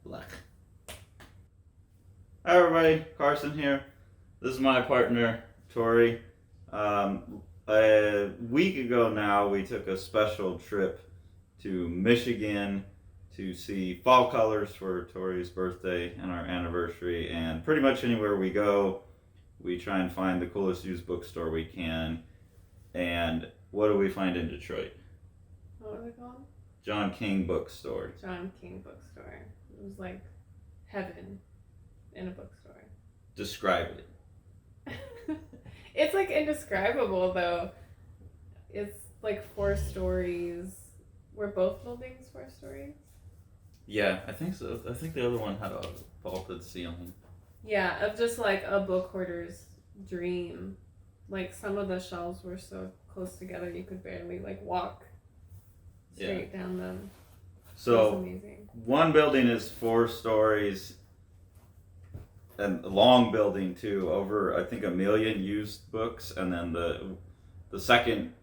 Black. Hi everybody, Carson here. This is my partner, Torie. A week ago now, we took a special trip to Michigan to see fall colors for Torie's birthday and our anniversary. And pretty much anywhere we go, we try and find the coolest used bookstore we can. And what do we find in Detroit? What was it called? John King Bookstore. John King Bookstore. It was like heaven in a bookstore. Describe it. It's like indescribable though. It's like 4 stories. Were both buildings 4 stories? Yeah, I think so. I think the other one had a vaulted ceiling. Yeah, of just like a book hoarder's dream. Like some of the shelves were so close together you could barely like walk straight down them. So it was amazing. One building is 4 stories, and a long building too, over I think 1 million used books, and then the second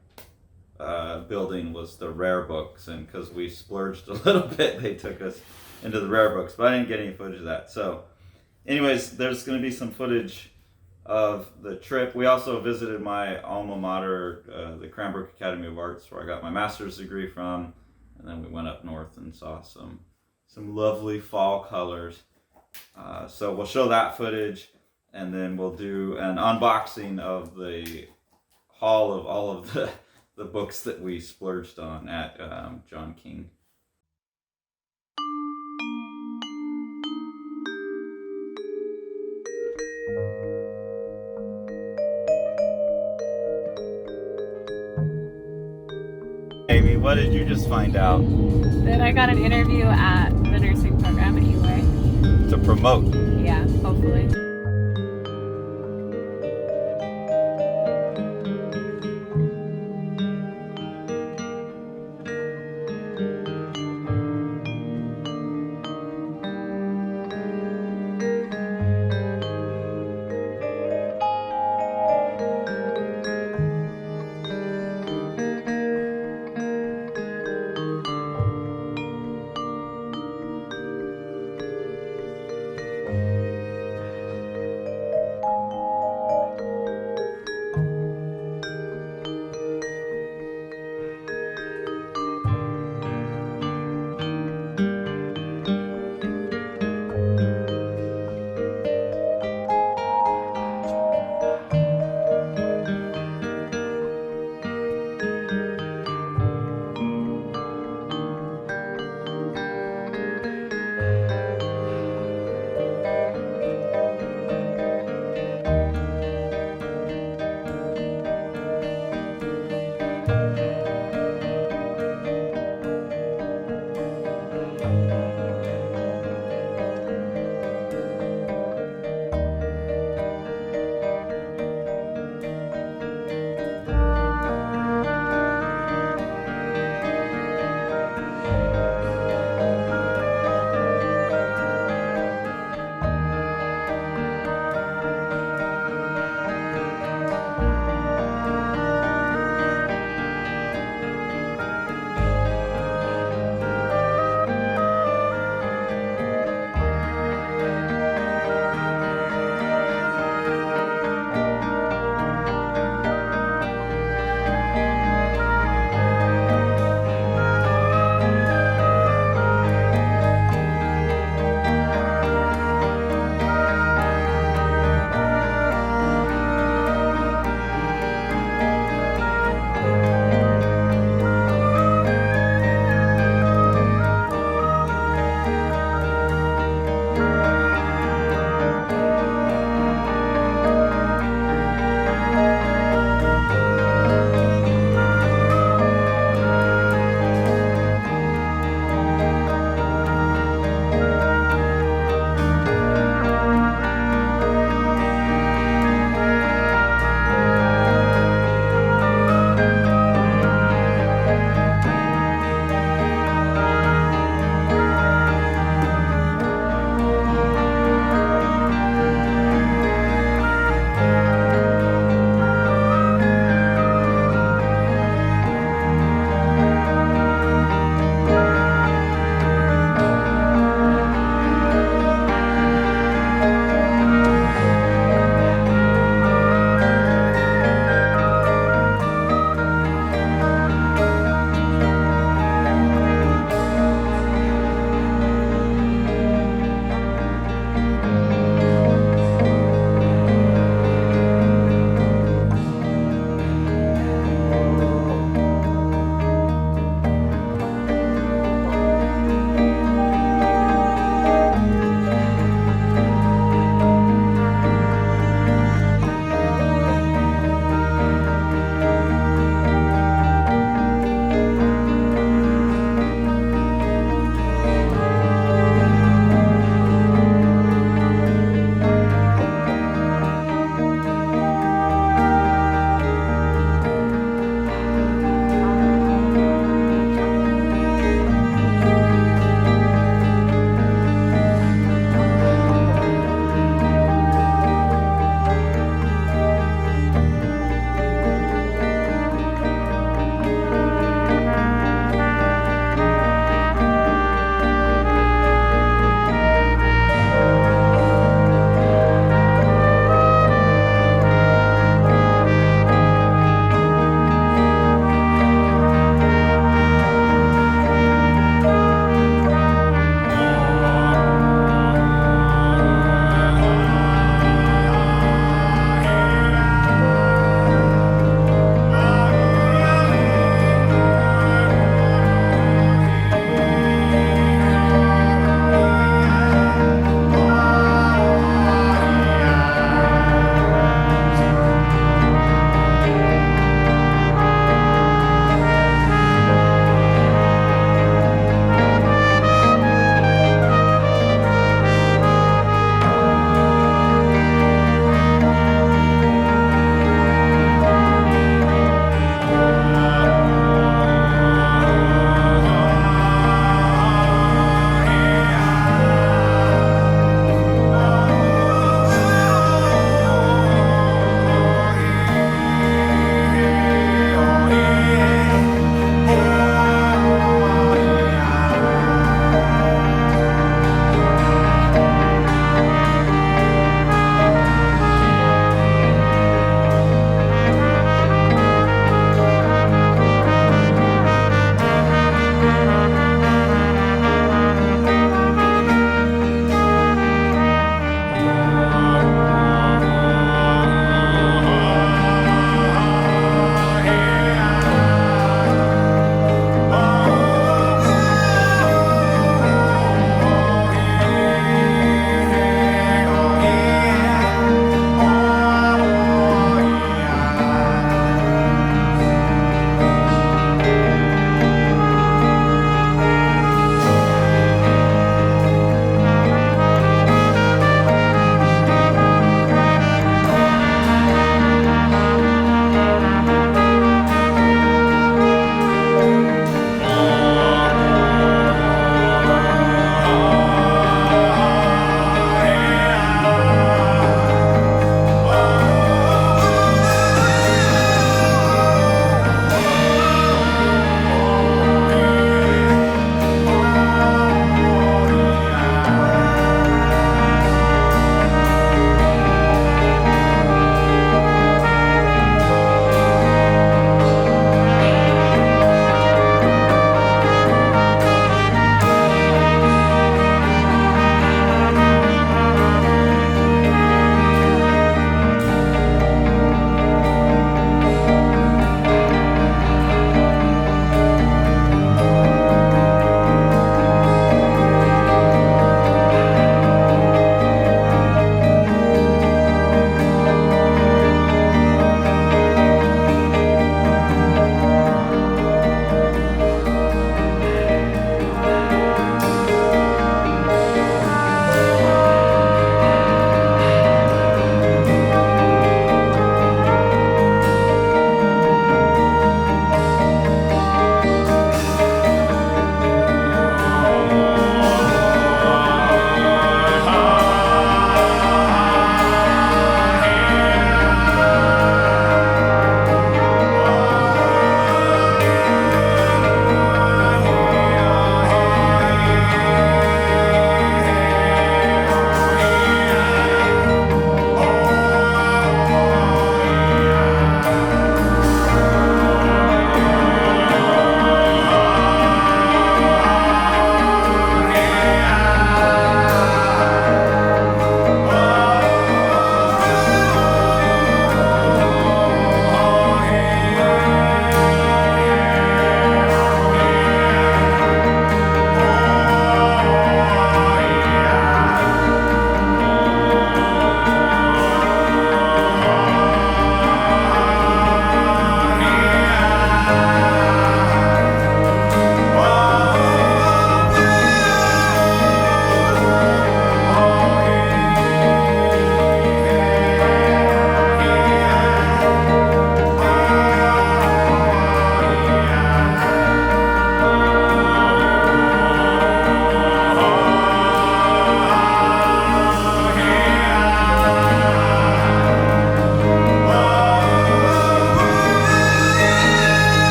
building was the rare books, and because we splurged a little bit, they took us into the rare books, but I didn't get any footage of that. So anyways, there's going to be some footage of the trip. We also visited my alma mater, the Cranbrook Academy of Arts, where I got my master's degree from, and then we went up north and saw some lovely fall colors. So we'll show that footage, and then we'll do an unboxing of the haul of all of the books that we splurged on at John King. Amy, what did you just find out? That I got an interview at the nursing program at UA. To promote. Yeah, hopefully.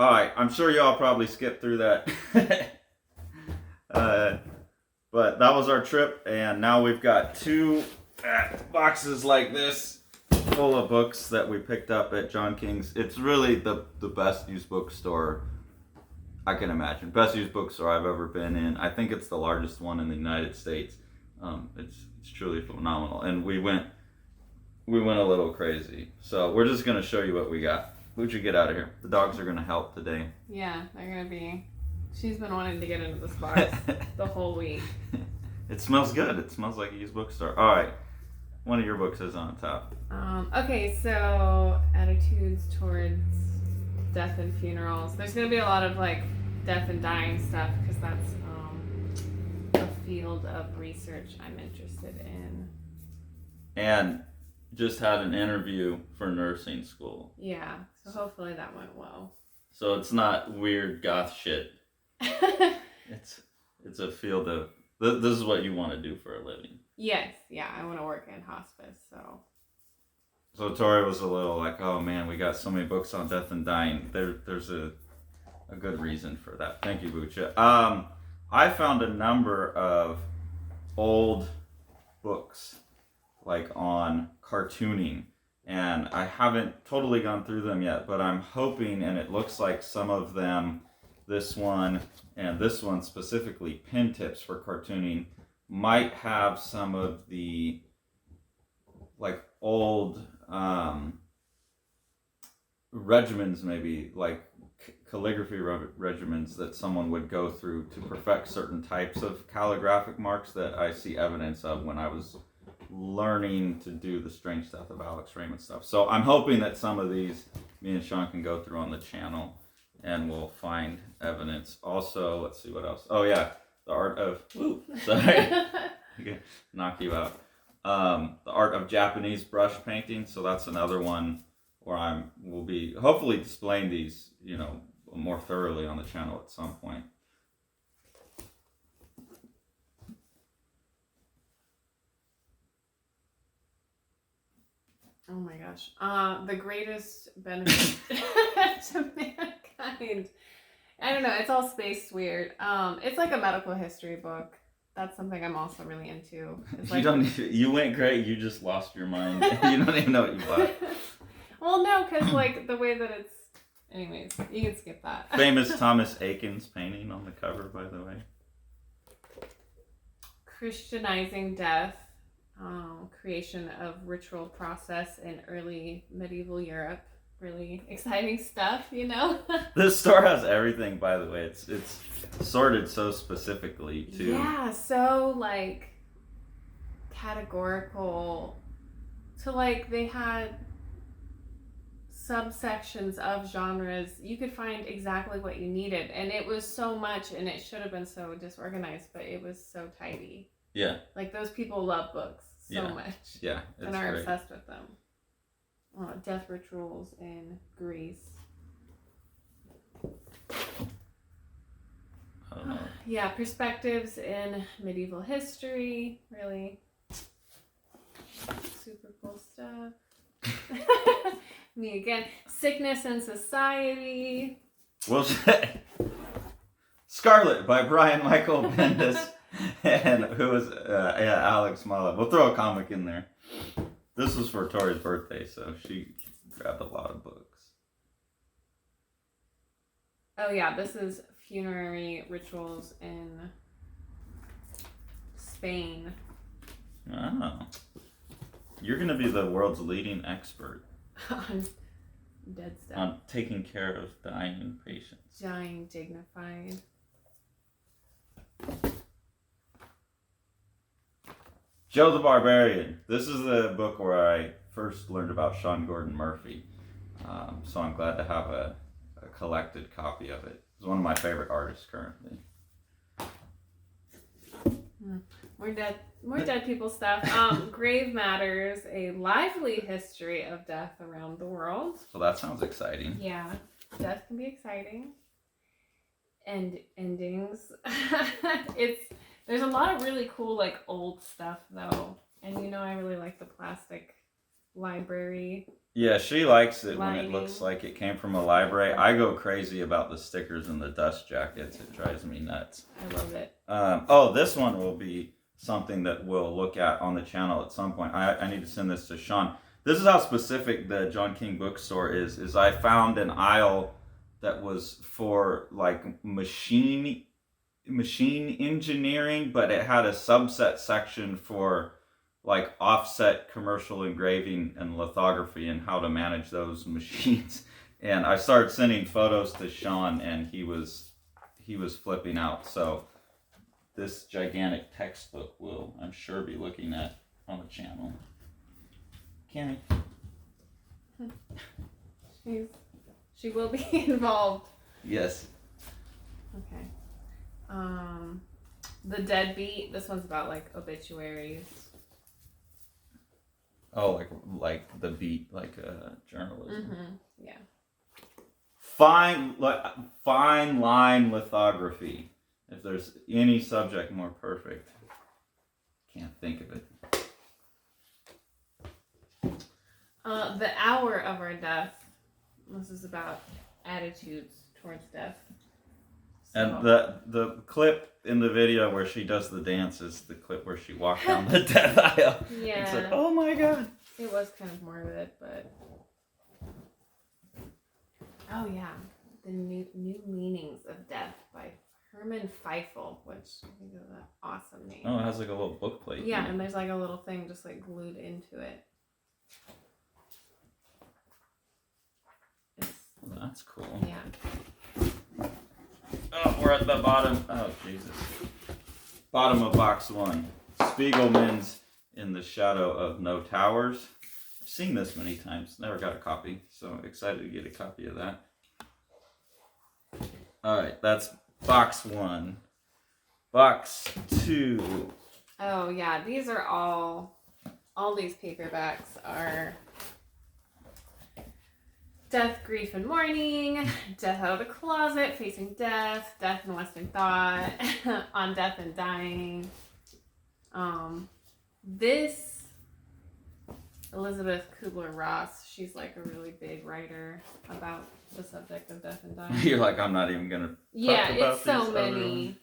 All right, I'm sure y'all probably skipped through that. But that was our trip, and now we've got 2 boxes like this full of books that we picked up at John King's. It's really the best used bookstore I can imagine. Best used bookstore I've ever been in. I think it's the largest one in the United States. It's truly phenomenal, and we went a little crazy. So we're just gonna show you what we got. Who'd you get out of here? The dogs are gonna help today. Yeah, they're gonna be. She's been wanting to get into this box the whole week. It smells good. It smells like a used bookstore. All right, one of your books is on top. Okay, so attitudes towards death and funerals. There's gonna be a lot of like death and dying stuff because that's a field of research I'm interested in. And just had an interview for nursing school. Yeah, so hopefully that went well. So it's not weird goth shit. It's a field of this is what you want to do for a living. Yes, yeah, I want to work in hospice, so. So Torie was a little like, oh man, we got so many books on death and dying. There's a good reason for that. Thank you, Bucha. I found a number of old books like on cartooning, and I haven't totally gone through them yet, but I'm hoping, and it looks like some of them, this one and this one specifically, pin tips for cartooning, might have some of the like old regimens, maybe like calligraphy regimens that someone would go through to perfect certain types of calligraphic marks that I see evidence of when I was learning to do the strange stuff of Alex Raymond stuff. So I'm hoping that some of these me and Sean can go through on the channel and we'll find evidence. Also, let's see what else. Oh yeah, the art of sorry, knock you out. The art of Japanese brush painting. So that's another one where we'll be hopefully displaying these, more thoroughly on the channel at some point. Oh my gosh. The greatest benefit to mankind. I don't know, it's all spaced weird. It's like a medical history book. That's something I'm also really into. It's like, you went great, you just lost your mind. You don't even know what you bought. Well, no, because like the way that it's... Anyways, you can skip that. Famous Thomas Eakins painting on the cover, by the way. Christianizing Death. Creation of ritual process in early medieval Europe. Really exciting stuff, This store has everything, by the way. It's sorted so specifically too. Yeah, so like categorical. So like they had subsections of genres. You could find exactly what you needed, and it was so much, and it should have been so disorganized, but it was so tidy. Yeah. Like those people love books so much. Yeah. And are obsessed with them. Death rituals in Greece. I don't know. Yeah, perspectives in medieval history. Really super cool stuff. Me again. Sickness and Society. Well, Scarlet by Brian Michael Bendis. And who was Alex Mala. We'll throw a comic in there. This was for Torie's birthday, so she grabbed a lot of books. Oh yeah, this is funerary rituals in Spain. Oh. You're going to be the world's leading expert on dead stuff. On taking care of dying patients. Dying dignified. Joe the Barbarian. This is the book where I first learned about Sean Gordon Murphy. So I'm glad to have a collected copy of it. He's one of my favorite artists currently. More dead people stuff. Grave Matters, a lively history of death around the world. So that sounds exciting. Yeah, death can be exciting. And endings. There's a lot of really cool, like, old stuff, though. And I really like the plastic library. Yeah, she likes it when Lining. it looks like it came from a library. I go crazy about the stickers and the dust jackets. It drives me nuts. I love it. This one will be something that we'll look at on the channel at some point. I need to send this to Sean. This is how specific the John King bookstore is I found an aisle that was for like machine engineering, but it had a subset section for like offset commercial engraving and lithography and how to manage those machines. And I started sending photos to Sean, and he was flipping out. So this gigantic textbook will, I'm sure, be looking at on the channel. Kenny. She will be involved. Yes. Okay. The Deadbeat. This one's about like obituaries. Oh, like the beat, like journalism. Mm-hmm. Yeah. Fine line lithography. If there's any subject more perfect, can't think of it. The Hour of Our Death. This is about attitudes towards death. So. And the clip in the video where she does the dance is the clip where she walked down the death aisle. Yeah. And said, "Oh my God." It was kind of morbid, but oh yeah, the new meanings of death by Herman Feifel, which I think is an awesome name. Oh, it has like a little book plate. Yeah, and there's like a little thing just like glued into it. Well, that's cool. Yeah. Oh, we're at the bottom. Oh, Jesus. Bottom of box 1. Spiegelman's In the Shadow of No Towers. I've seen this many times. Never got a copy, so excited to get a copy of that. Alright, that's box 1. Box 2. Oh yeah, these are all these paperbacks are Death, Grief, and Mourning, Death Out of the Closet, Facing Death, Death and Western Thought, On Death and Dying. This Elizabeth Kubler-Ross, she's like a really big writer about the subject of death and dying. You're like, I'm not even gonna talk about it's so these many.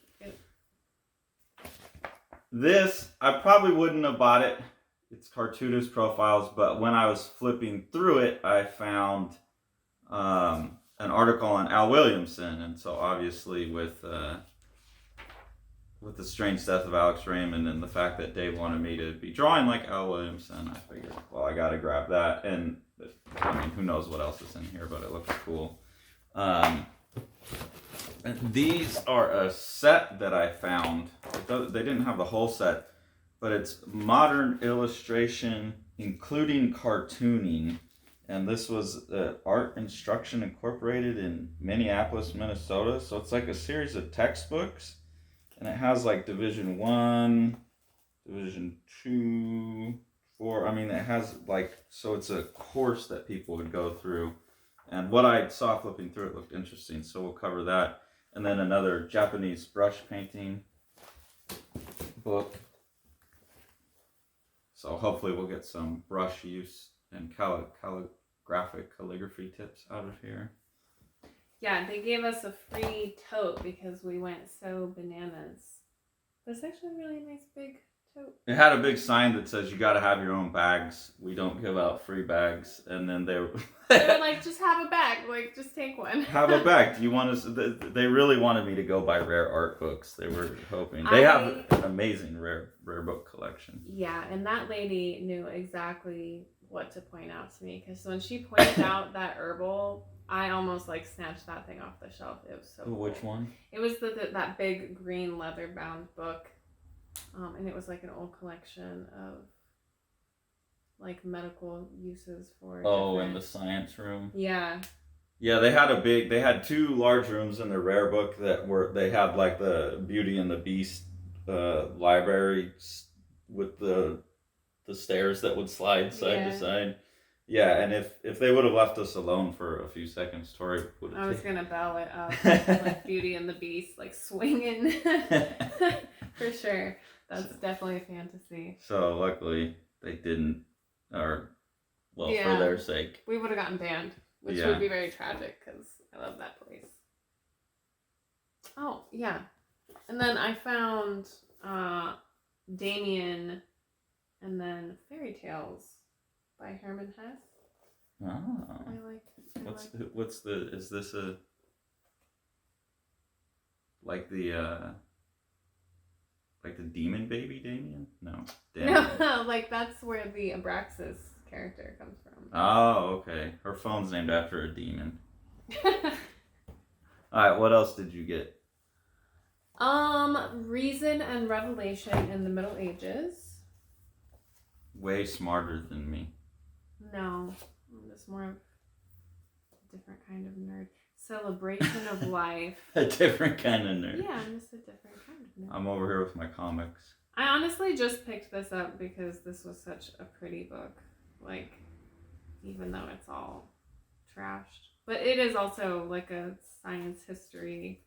This, I probably wouldn't have bought it. It's cartoonist profiles, but when I was flipping through it, I found an article on Al Williamson, and so obviously with the strange death of Alex Raymond and the fact that Dave wanted me to be drawing like Al Williamson, I figured, well, I gotta grab that. And I mean, who knows what else is in here, but it looks cool. And these are a set that I found. They didn't have the whole set, but it's modern illustration, including cartooning. And this was Art Instruction Incorporated in Minneapolis, Minnesota. So it's like a series of textbooks. And it has like Division 1, Division 2, 4. I mean, it has like, so it's a course that people would go through. And what I saw flipping through it looked interesting. So we'll cover that. And then another Japanese brush painting book. So hopefully we'll get some brush use and calligraphy tips out of here. Yeah, they gave us a free tote because we went so bananas. But it's actually a really nice big tote. It had a big sign that says you got to have your own bags. We don't give out free bags. And then they were like, just have a bag. Like, just take one. Have a bag. Do you want us? They really wanted me to go buy rare art books. They were hoping. They have an amazing rare book collection. Yeah, and that lady knew exactly what to point out to me. Because when she pointed out that herbal, I almost like snatched that thing off the shelf. It was so cool. Which one? It was that big green leather bound book. And it was like an old collection of like medical uses for in the science room. Yeah. Yeah, they had 2 large rooms in the rare book they had like the Beauty and the Beast library with the stairs that would slide side to side. Yeah, and if they would have left us alone for a few seconds, Torie would have. I was gonna bell it up like Beauty and the Beast, like swinging. For sure, that's definitely a fantasy. So luckily they didn't, or Well, Yeah. for their sake. We would have gotten banned, which Yeah. would be very tragic because I love that place. Oh, yeah. And then I found Damien and then Fairy Tales by Herman Hesse. Oh. Is this like the demon baby Damien? No. No, like that's where the Abraxas character comes from. Oh, okay. Her phone's named after a demon. Alright, what else did you get? Reason and Revelation in the Middle Ages. Way smarter than me. No, I'm just more of a different kind of nerd. Celebration of Life. A different kind of nerd. Yeah, I'm just a different kind of nerd. I'm over here with my comics. I honestly just picked this up because this was such a pretty book. Like, even though it's all trashed. But it is also like a science history.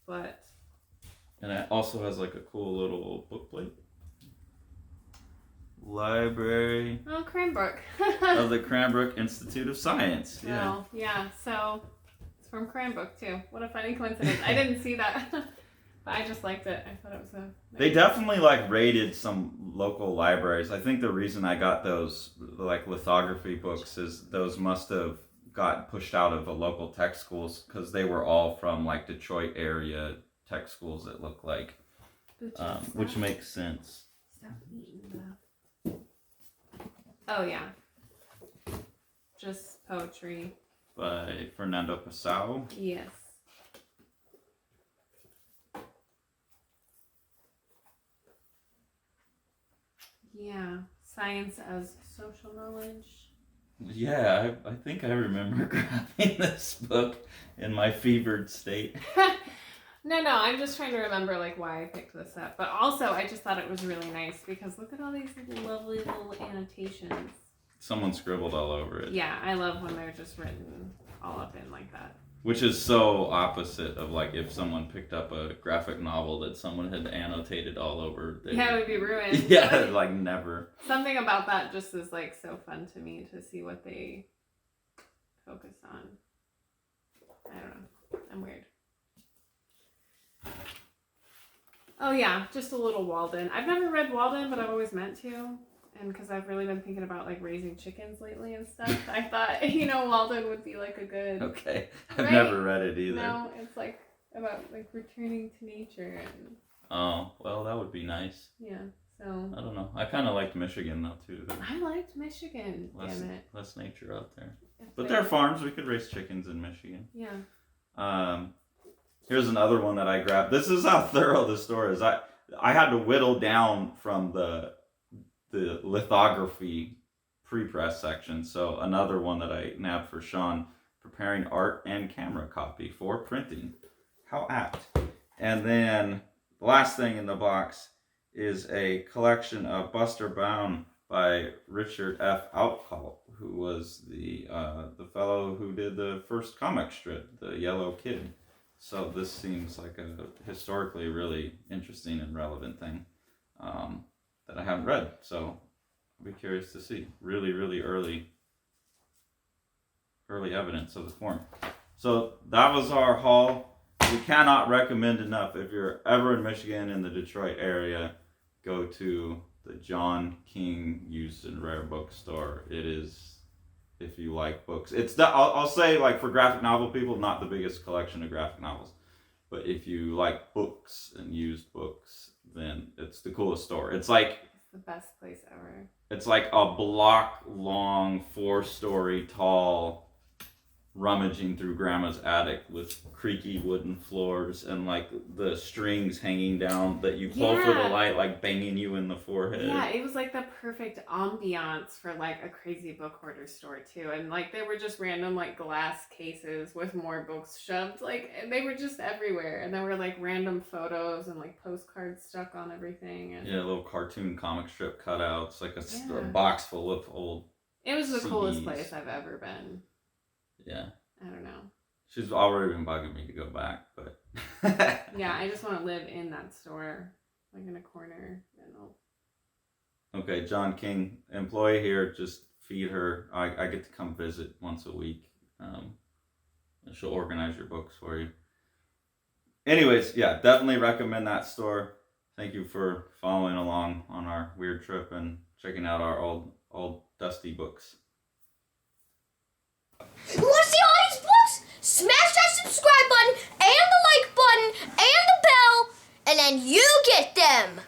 But. And it also has like a cool little bookplate. Library. Oh, Cranbrook. Of the Cranbrook Institute of Science. Yeah. Oh, yeah. So, it's from Cranbrook too. What a funny coincidence. I didn't see that. But I just liked it. I thought it was a... They definitely like raided some local libraries. I think the reason I got those like lithography books is those must have got pushed out of the local tech schools because they were all from like Detroit area tech schools, it looked like. Which makes sense. Stop eating that. Oh, yeah. Just poetry. By Fernando Pessoa. Yes. Yeah. Science as social knowledge. Yeah, I think I remember grabbing this book in my fevered state. No, I'm just trying to remember like why I picked this up. But also, I just thought it was really nice because look at all these lovely little annotations. Someone scribbled all over it. Yeah, I love when they're just written all up in like that. Which is so opposite of like if someone picked up a graphic novel that someone had annotated all over. Yeah, it would be ruined. Yeah, like never. Something about that just is like so fun to me to see what they focus on. I don't know. I'm weird. Oh yeah, just a little Walden. I've never read Walden, but I've always meant to. And because I've really been thinking about like raising chickens lately and stuff, I thought, Walden would be like a good... Okay. I've right? never read it either. No, it's like about like returning to nature and... Oh, well, that would be nice. Yeah, so... I don't know. I kind of liked Michigan though too. I liked Michigan, damn it. Less nature out there. It's But like... there are farms. We could raise chickens in Michigan. Yeah. Here's another one that I grabbed. This is how thorough the store is. I had to whittle down from the lithography pre-press section. So another one that I nabbed for Sean, preparing art and camera copy for printing. How apt. And then the last thing in the box is a collection of Buster Bound by Richard F. Outcault, who was the fellow who did the first comic strip, The Yellow Kid. So this seems like a historically really interesting and relevant thing that I haven't read. So I'll be curious to see. Really, really early evidence of the form. So that was our haul. We cannot recommend enough. If you're ever in Michigan in the Detroit area, go to the John King Used and Rare Bookstore. It is, if you like books. I'll say, like, for graphic novel people, not the biggest collection of graphic novels. But if you like books and used books, then it's the coolest store. It's like... It's the best place ever. It's like a block long, 4-story tall, rummaging through grandma's attic with creaky wooden floors and like the strings hanging down that you pull for the light, like banging you in the forehead. Yeah, it was like the perfect ambiance for like a crazy book hoarder store too. And like they were just random like glass cases with more books shoved. Like they were just everywhere. And there were like random photos and like postcards stuck on everything. And yeah, little cartoon comic strip cutouts, like a box full of old It was the CDs. coolest place I've ever been. Yeah. I don't know. She's already been bugging me to go back, but... Yeah, I just want to live in that store, like in a corner. Okay, John King, employee here, just feed her. I get to come visit once a week. And she'll organize your books for you. Anyways, yeah, definitely recommend that store. Thank you for following along on our weird trip and checking out our old dusty books. You want to see all these books? Smash that subscribe button and the like button and the bell, and then you get them.